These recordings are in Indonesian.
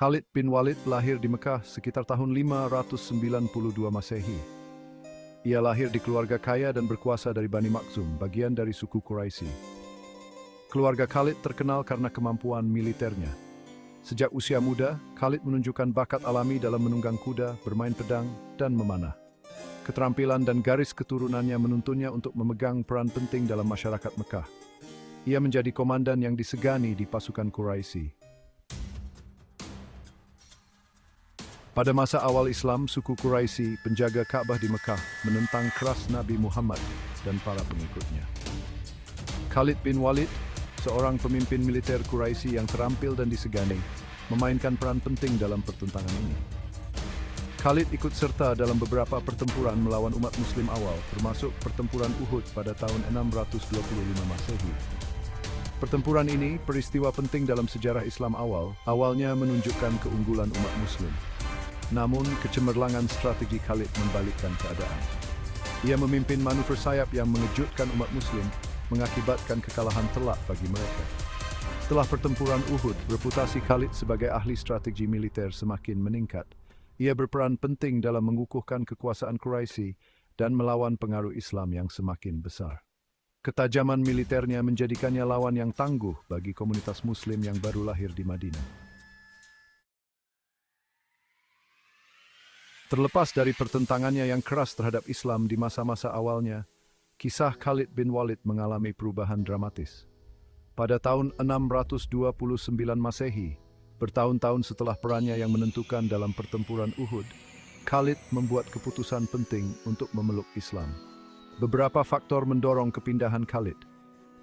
Khalid bin Walid lahir di Mekah sekitar tahun 592 Masehi. Ia lahir di keluarga kaya dan berkuasa dari Bani Makhzum, bagian dari suku Quraisy. Keluarga Khalid terkenal karena kemampuan militernya. Sejak usia muda, Khalid menunjukkan bakat alami dalam menunggang kuda, bermain pedang, dan memanah. Keterampilan dan garis keturunannya menuntunnya untuk memegang peran penting dalam masyarakat Mekah. Ia menjadi komandan yang disegani di pasukan Quraisy. Pada masa awal Islam, suku Quraisy, penjaga Ka'bah di Mekah, menentang keras Nabi Muhammad dan para pengikutnya. Khalid bin Walid, seorang pemimpin militer Quraisy yang terampil dan disegani, memainkan peran penting dalam pertentangan ini. Khalid ikut serta dalam beberapa pertempuran melawan umat Muslim awal, termasuk pertempuran Uhud pada tahun 625 Masehi. Pertempuran ini peristiwa penting dalam sejarah Islam awalnya menunjukkan keunggulan umat Muslim. Namun, kecemerlangan strategi Khalid membalikkan keadaan. Ia memimpin manuver sayap yang mengejutkan umat Muslim, mengakibatkan kekalahan telak bagi mereka. Setelah pertempuran Uhud, reputasi Khalid sebagai ahli strategi militer semakin meningkat. Ia berperan penting dalam mengukuhkan kekuasaan Quraisy dan melawan pengaruh Islam yang semakin besar. Ketajaman militernya menjadikannya lawan yang tangguh bagi komunitas Muslim yang baru lahir di Madinah. Terlepas dari pertentangannya yang keras terhadap Islam di masa-masa awalnya, kisah Khalid bin Walid mengalami perubahan dramatis. Pada tahun 629 Masehi, bertahun-tahun setelah perannya yang menentukan dalam pertempuran Uhud, Khalid membuat keputusan penting untuk memeluk Islam. Beberapa faktor mendorong kepindahan Khalid.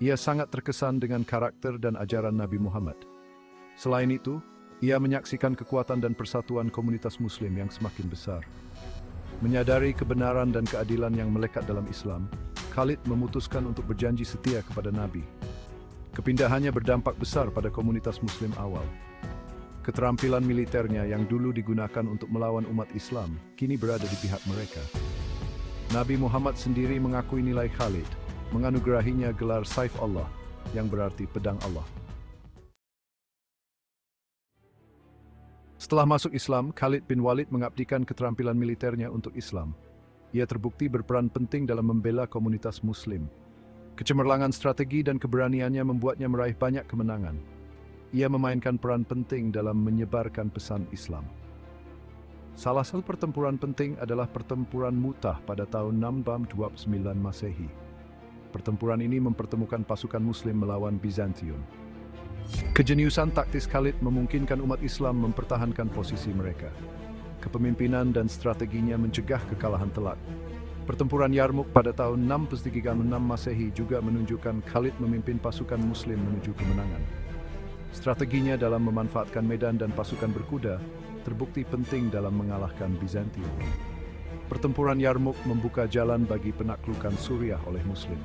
Ia sangat terkesan dengan karakter dan ajaran Nabi Muhammad. Selain itu, ia menyaksikan kekuatan dan persatuan komunitas Muslim yang semakin besar. Menyadari kebenaran dan keadilan yang melekat dalam Islam, Khalid memutuskan untuk berjanji setia kepada Nabi. Kepindahannya berdampak besar pada komunitas Muslim awal. Keterampilan militernya yang dulu digunakan untuk melawan umat Islam, kini berada di pihak mereka. Nabi Muhammad sendiri mengakui nilai Khalid, menganugerahinya gelar Saif Allah, yang berarti pedang Allah. Setelah masuk Islam, Khalid bin Walid mengabdikan keterampilan militernya untuk Islam. Ia terbukti berperan penting dalam membela komunitas Muslim. Kecemerlangan strategi dan keberaniannya membuatnya meraih banyak kemenangan. Ia memainkan peran penting dalam menyebarkan pesan Islam. Salah satu pertempuran penting adalah pertempuran Mu'tah pada tahun 629 Masehi. Pertempuran ini mempertemukan pasukan Muslim melawan Bizantium. Kejeniusan taktis Khalid memungkinkan umat Islam mempertahankan posisi mereka. Kepemimpinan dan strateginya mencegah kekalahan telak. Pertempuran Yarmouk pada tahun 636 Masehi juga menunjukkan Khalid memimpin pasukan Muslim menuju kemenangan. Strateginya dalam memanfaatkan medan dan pasukan berkuda terbukti penting dalam mengalahkan Bizantium. Pertempuran Yarmouk membuka jalan bagi penaklukan Suriah oleh Muslim.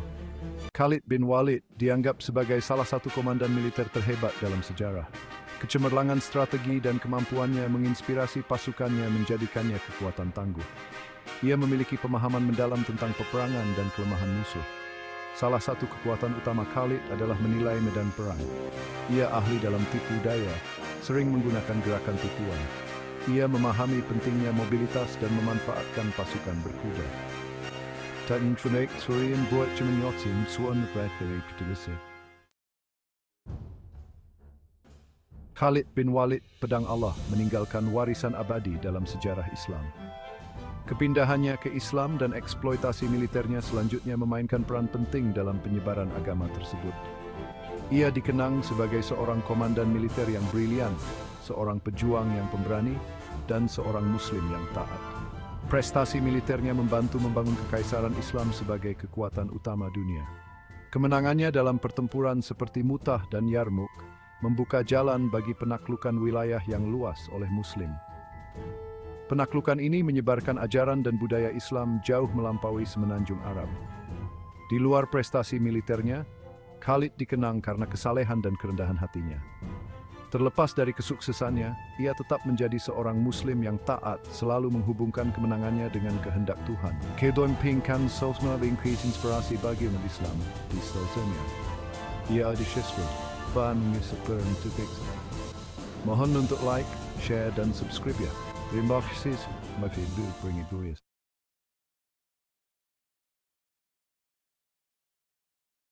Khalid bin Walid dianggap sebagai salah satu komandan militer terhebat dalam sejarah. Kecemerlangan strategi dan kemampuannya menginspirasi pasukannya menjadikannya kekuatan tangguh. Ia memiliki pemahaman mendalam tentang peperangan dan kelemahan musuh. Salah satu kekuatan utama Khalid adalah menilai medan perang. Ia ahli dalam tipu daya, sering menggunakan gerakan tipuan. Ia memahami pentingnya mobilitas dan memanfaatkan pasukan berkuda. Dan Trunek Surian buat cemenyotin suan dari Putulisi. Khalid bin Walid, pedang Allah, meninggalkan warisan abadi dalam sejarah Islam. Kepindahannya ke Islam dan eksploitasi militernya selanjutnya memainkan peran penting dalam penyebaran agama tersebut. Ia dikenang sebagai seorang komandan militer yang brilian, seorang pejuang yang pemberani, dan seorang Muslim yang taat. Prestasi militernya membantu membangun kekaisaran Islam sebagai kekuatan utama dunia. Kemenangannya dalam pertempuran seperti Mu'tah dan Yarmouk membuka jalan bagi penaklukan wilayah yang luas oleh Muslim. Penaklukan ini menyebarkan ajaran dan budaya Islam jauh melampaui semenanjung Arab. Di luar prestasi militernya, Khalid dikenang karena kesalehan dan kerendahan hatinya. Terlepas dari kesuksesannya, ia tetap menjadi seorang Muslim yang taat, selalu menghubungkan kemenangannya dengan kehendak Tuhan. Kedompingkan sosma increase inspirasi bagi umat Islam di seluruh dunia. Ia ada syastra, ban menyusup untuk Mohon untuk like, share dan subscribe ya. Terima kasih. My favorite bring it